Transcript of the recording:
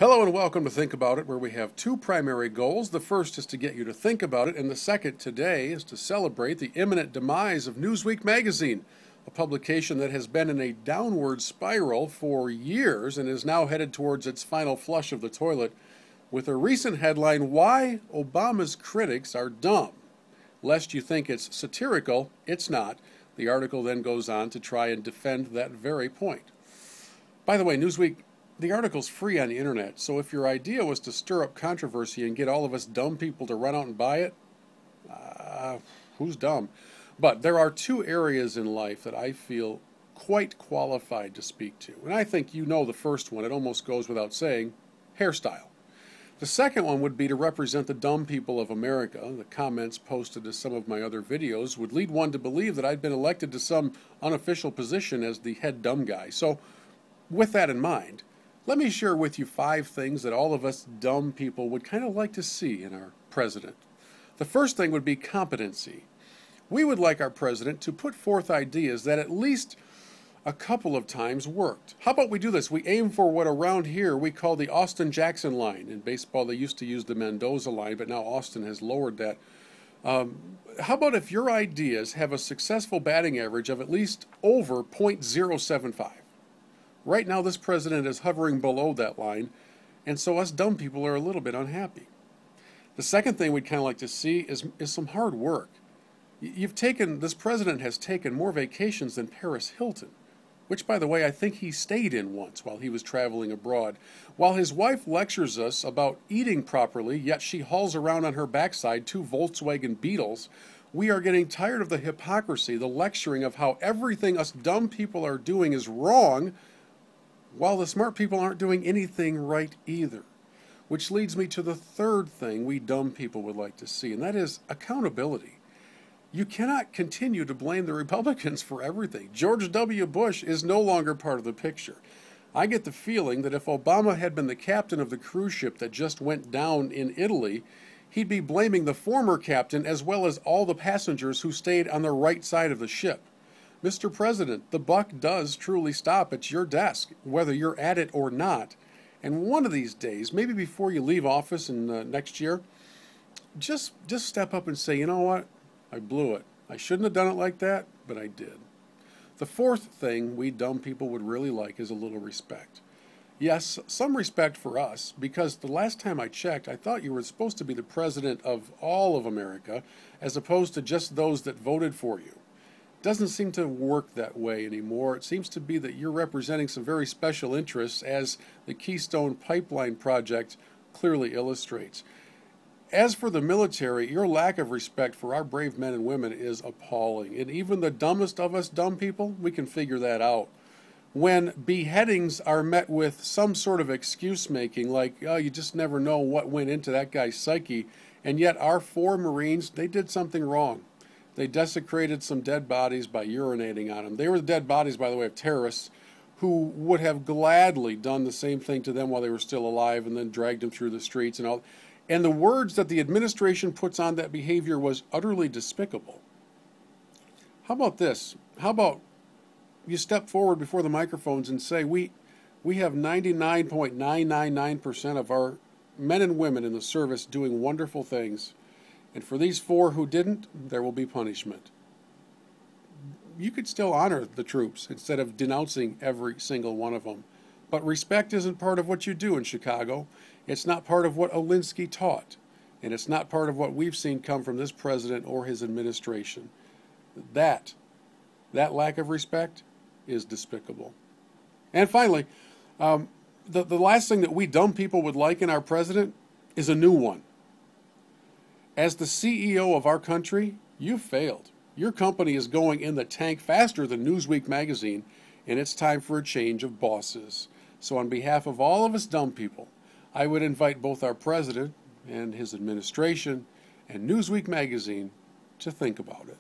Hello and welcome to Think About It, where we have two primary goals. The first is to get you to think about it, and the second today is to celebrate the imminent demise of Newsweek magazine, a publication that has been in a downward spiral for years and is now headed towards its final flush of the toilet with a recent headline, "Why Obama's Critics Are Dumb." Lest you think it's satirical, it's not. The article then goes on to try and defend that very point. By the way, Newsweek, the article's free on the internet, so if your idea was to stir up controversy and get all of us dumb people to run out and buy it, who's dumb? But there are two areas in life that I feel quite qualified to speak to. And I think you know the first one. It almost goes without saying, hairstyle. The second one would be to represent the dumb people of America. The comments posted to some of my other videos would lead one to believe that I'd been elected to some unofficial position as the head dumb guy. So with that in mind, let me share with you 5 things that all of us dumb people would kind of like to see in our president. The first thing would be competency. We would like our president to put forth ideas that at least a couple of times worked. How about we do this? We aim for what around here we call the Austin Jackson line. In baseball, they used to use the Mendoza line, but now Austin has lowered that. How about if your ideas have a successful batting average of at least over .075? Right now, this president is hovering below that line, and so us dumb people are a little bit unhappy. The second thing we'd kind of like to see is some hard work. This president has taken more vacations than Paris Hilton, which, by the way, I think he stayed in once while he was traveling abroad. While his wife lectures us about eating properly, yet she hauls around on her backside 2 Volkswagen Beetles, we are getting tired of the hypocrisy, the lecturing of how everything us dumb people are doing is wrong, while the smart people aren't doing anything right either. Which leads me to the third thing we dumb people would like to see, and that is accountability. You cannot continue to blame the Republicans for everything. George W. Bush is no longer part of the picture. I get the feeling that if Obama had been the captain of the cruise ship that just went down in Italy, he'd be blaming the former captain as well as all the passengers who stayed on the right side of the ship. Mr. President, the buck does truly stop at your desk, whether you're at it or not. And one of these days, maybe before you leave office in next year, just step up and say, you know what? I blew it. I shouldn't have done it like that, but I did. The fourth thing we dumb people would really like is a little respect. Yes, some respect for us, because the last time I checked, I thought you were supposed to be the president of all of America, as opposed to just those that voted for you. Doesn't seem to work that way anymore. It seems to be that you're representing some very special interests, as the Keystone Pipeline project clearly illustrates. As for the military, your lack of respect for our brave men and women is appalling. And even the dumbest of us dumb people, we can figure that out. When beheadings are met with some sort of excuse making, like, oh, you just never know what went into that guy's psyche, and yet our 4 Marines, they did something wrong. They desecrated some dead bodies by urinating on them. They were the dead bodies, by the way, of terrorists who would have gladly done the same thing to them while they were still alive and then dragged them through the streets and all. And the words that the administration puts on that behavior was utterly despicable. How about this? How about you step forward before the microphones and say, we have 99.999% of our men and women in the service doing wonderful things. And for these 4 who didn't, there will be punishment. You could still honor the troops instead of denouncing every single one of them. But respect isn't part of what you do in Chicago. It's not part of what Alinsky taught. And it's not part of what we've seen come from this president or his administration. That lack of respect is despicable. And finally, the last thing that we dumb people would like in our president is a new one. As the CEO of our country, you failed. Your company is going in the tank faster than Newsweek magazine, and it's time for a change of bosses. So on behalf of all of us dumb people, I would invite both our president and his administration and Newsweek magazine to think about it.